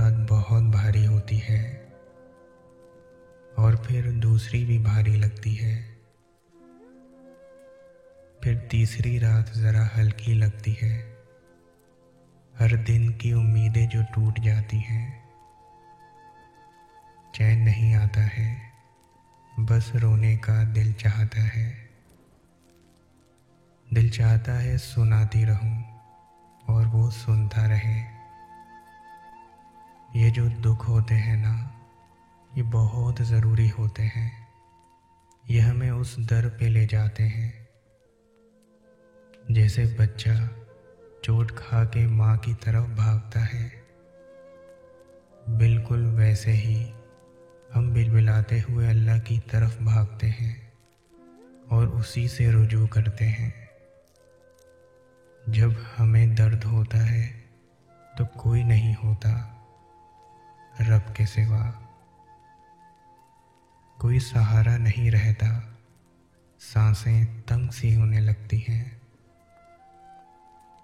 रात बहुत भारी होती है और फिर दूसरी भी भारी लगती है। फिर तीसरी रात ज़रा हल्की लगती है। हर दिन की उम्मीदें जो टूट जाती हैं। चैन नहीं आता है, बस रोने का दिल चाहता है। दिल चाहता है सुनाती रहूं और वो सुनता रहे। ये जो दुख होते हैं ना, ये बहुत ज़रूरी होते हैं। ये हमें उस दर पे ले जाते हैं जैसे बच्चा चोट खा के माँ की तरफ भागता है। बिल्कुल वैसे ही हम बिलबिलाते हुए अल्लाह की तरफ भागते हैं और उसी से रुजू करते हैं। जब हमें दर्द होता है तो कोई नहीं होता रब के सिवा। कोई सहारा नहीं रहता, सांसें तंग सी होने लगती हैं।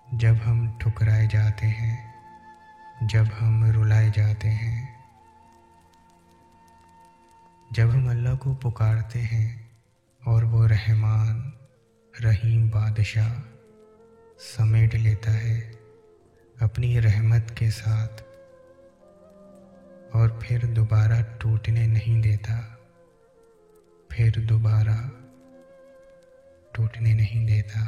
जब हम ठुकराए जाते हैं, जब हम रुलाए जाते हैं, जब हम अल्लाह को पुकारते हैं और वो रहमान रहीम बादशाह समेट लेता है अपनी रहमत के साथ और फिर दोबारा टूटने नहीं देता, फिर दोबारा टूटने नहीं देता।